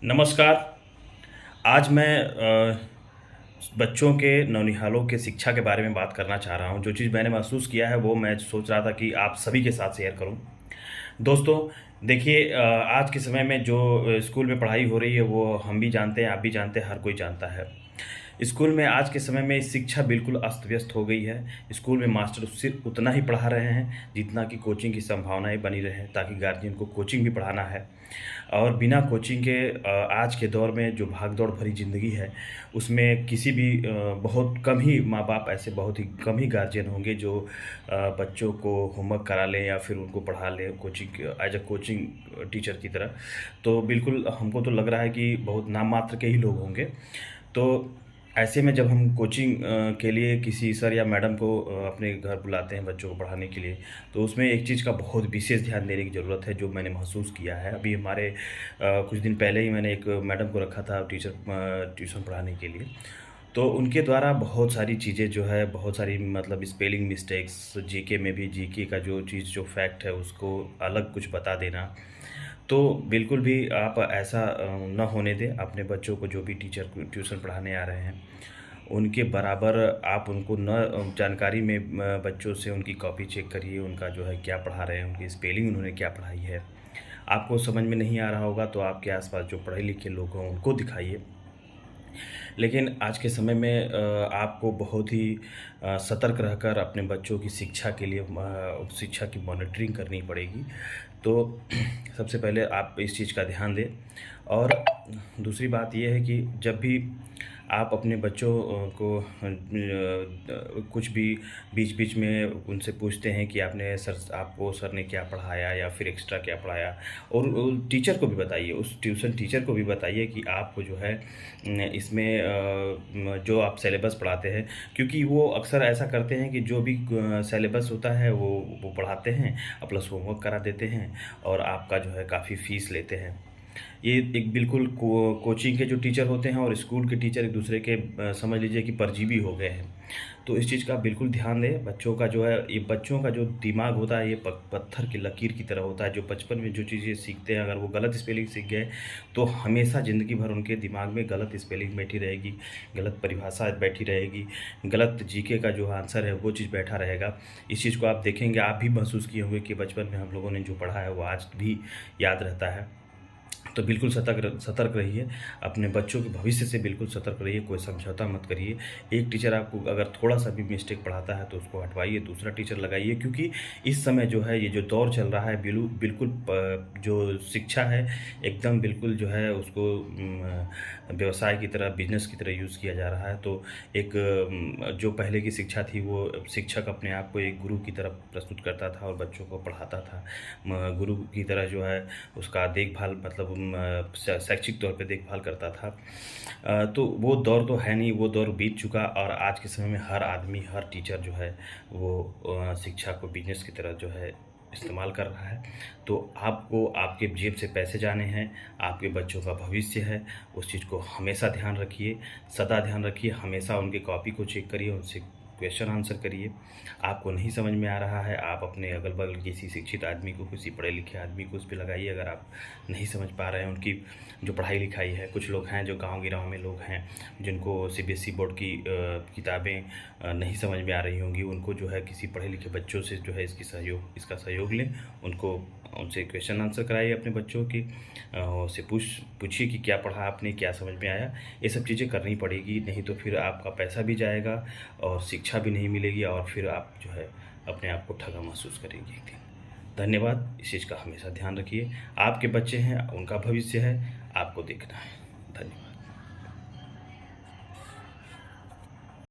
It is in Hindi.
नमस्कार। आज मैं बच्चों के नौनिहालों के शिक्षा के बारे में बात करना चाह रहा हूँ। जो चीज़ मैंने महसूस किया है वो मैं सोच रहा था कि आप सभी के साथ शेयर करूँ। दोस्तों, देखिए, आज के समय में जो स्कूल में पढ़ाई हो रही है वो हम भी जानते हैं, आप भी जानते हैं, हर कोई जानता है। स्कूल में आज के समय में शिक्षा बिल्कुल अस्त-व्यस्त हो गई है। स्कूल में मास्टर सिर्फ़ उतना ही पढ़ा रहे हैं जितना कि कोचिंग की संभावनाएँ बनी रहें, ताकि गार्जियन को कोचिंग भी पढ़ाना है। और बिना कोचिंग के आज के दौर में जो भाग-दौड़ भरी ज़िंदगी है, उसमें किसी भी बहुत कम ही माँ-बाप, ऐसे बहुत ही कम ही गार्जियन होंगे जो बच्चों को होमवर्क करा लें या फिर उनको पढ़ा लें coaching as a coaching teacher की तरह। तो बिल्कुल हमको तो लग रहा है कि बहुत नाम मात्र के ही लोग होंगे। तो ऐसे में जब हम कोचिंग के लिए किसी सर या मैडम को अपने घर बुलाते हैं बच्चों को पढ़ाने के लिए, तो उसमें एक चीज़ का बहुत विशेष ध्यान देने की ज़रूरत है, जो मैंने महसूस किया है। अभी हमारे कुछ दिन पहले ही मैंने एक मैडम को रखा था ट्यूशन पढ़ाने के लिए। तो उनके द्वारा बहुत सारी चीज़ें जो है, बहुत सारी मतलब स्पेलिंग मिस्टेक्स, जीके में भी जीके का जो चीज़ जो फैक्ट है उसको अलग कुछ बता देना। तो बिल्कुल भी आप ऐसा ना होने दें। अपने बच्चों को, जो भी टीचर को ट्यूशन पढ़ाने आ रहे हैं, उनके बराबर आप उनको जानकारी में बच्चों से उनकी कॉपी चेक करिए, उनका जो है क्या पढ़ा रहे हैं, उनकी स्पेलिंग उन्होंने क्या पढ़ाई है। आपको समझ में नहीं आ रहा होगा तो आपके आस-पास जो पढ़े-लिखे लोग हों उनको दिखाइए। लेकिन आज के समय में आपको बहुत ही सतर्क रहकर अपने बच्चों की शिक्षा के लिए शिक्षा की मॉनिटरिंग करनी पड़ेगी। तो सबसे पहले आप इस चीज़ का ध्यान दें। और दूसरी बात ये है कि जब भी आप अपने बच्चों को कुछ भी बीच-बीच में उनसे पूछते हैं कि आपको सर ने क्या पढ़ाया या फिर एक्स्ट्रा क्या पढ़ाया, और टीचर को भी बताइए, उस ट्यूशन टीचर को भी बताइए कि आपको जो है इसमें जो आप सिलेबस पढ़ाते हैं, क्योंकि वो अक्सर ऐसा करते हैं कि जो भी सिलेबस होता है वो पढ़ाते हैं और प्लस होमवर्क करा देते हैं और आपका जो है काफ़ी फ़ीस लेते हैं। ये एक बिल्कुल कोचिंग के जो टीचर होते हैं और स्कूल के टीचर एक दूसरे के समझ लीजिए कि परजीवी हो गए हैं। तो इस चीज़ का बिल्कुल ध्यान दें। बच्चों का जो है, ये बच्चों का जो दिमाग होता है ये पत्थर की लकीर की तरह होता है। जो बचपन में जो चीज़ें सीखते हैं, अगर वो गलत स्पेलिंग सीख गए तो हमेशा ज़िंदगी भर उनके दिमाग में गलत स्पेलिंग बैठी रहेगी, गलत परिभाषा बैठी रहेगी, गलत जीके का जो आंसर है वो चीज़ बैठा रहेगा। इस चीज़ को आप देखेंगे, आप भी महसूस किए होंगे कि बचपन में हम लोगों ने जो पढ़ा है वो आज भी याद रहता है। तो बिल्कुल सतर्क रहिए, अपने बच्चों के भविष्य से बिल्कुल सतर्क रहिए, कोई समझौता मत करिए। एक टीचर आपको अगर थोड़ा-सा भी मिस्टेक पढ़ाता है तो उसको हटवाइए, दूसरा टीचर लगाइए, क्योंकि इस समय जो है ये जो दौर चल रहा है बिल्कुल जो शिक्षा है एकदम बिल्कुल जो है उसको व्यवसाय की तरह, बिज़नेस की तरह यूज़ किया जा रहा है। तो एक जो पहले की शिक्षा थी वो शिक्षक अपने आप को एक गुरु की तरह प्रस्तुत करता था और बच्चों को पढ़ाता था। गुरु की तरह जो है उसका देखभाल, मतलब शैक्षिक तौर पे देखभाल करता था। तो वो दौर तो है नहीं, वो दौर बीत चुका और आज के समय में हर आदमी, हर टीचर जो है वो शिक्षा को बिज़नेस की तरह जो है इस्तेमाल कर रहा है। तो आपको आपके जेब से पैसे जाने हैं, आपके बच्चों का भविष्य है, उस चीज़ को हमेशा ध्यान रखिए, सदा ध्यान रखिए। हमेशा उनकी कॉपी को चेक करिए, उनसे क्वेश्चन आंसर करिए। आपको नहीं समझ में आ रहा है, आप अपने अगल-बगल किसी शिक्षित आदमी को, किसी पढ़े-लिखे आदमी को उस पे लगाइए। अगर आप नहीं समझ पा रहे हैं उनकी जो पढ़ाई-लिखाई है, कुछ लोग हैं जो गाँव-गिराव में लोग हैं, जिनको सीबीएसई बोर्ड की किताबें नहीं समझ में आ रही होंगी, उनको जो है किसी पढ़े-लिखे बच्चों से जो है इसका सहयोग लें। उनसे क्वेश्चन आंसर कराइए अपने बच्चों की, उससे पूछिए कि क्या पढ़ा आपने, क्या समझ में आया। ये सब चीज़ें करनी पड़ेगी, नहीं तो फिर आपका पैसा भी जाएगा और शिक्षा भी नहीं मिलेगी और फिर आप जो है अपने आप को ठगा महसूस करेंगे एक दिन। धन्यवाद। इस चीज़ का हमेशा ध्यान रखिए। आपके बच्चे हैं, उनका भविष्य है, आपको देखना है। धन्यवाद।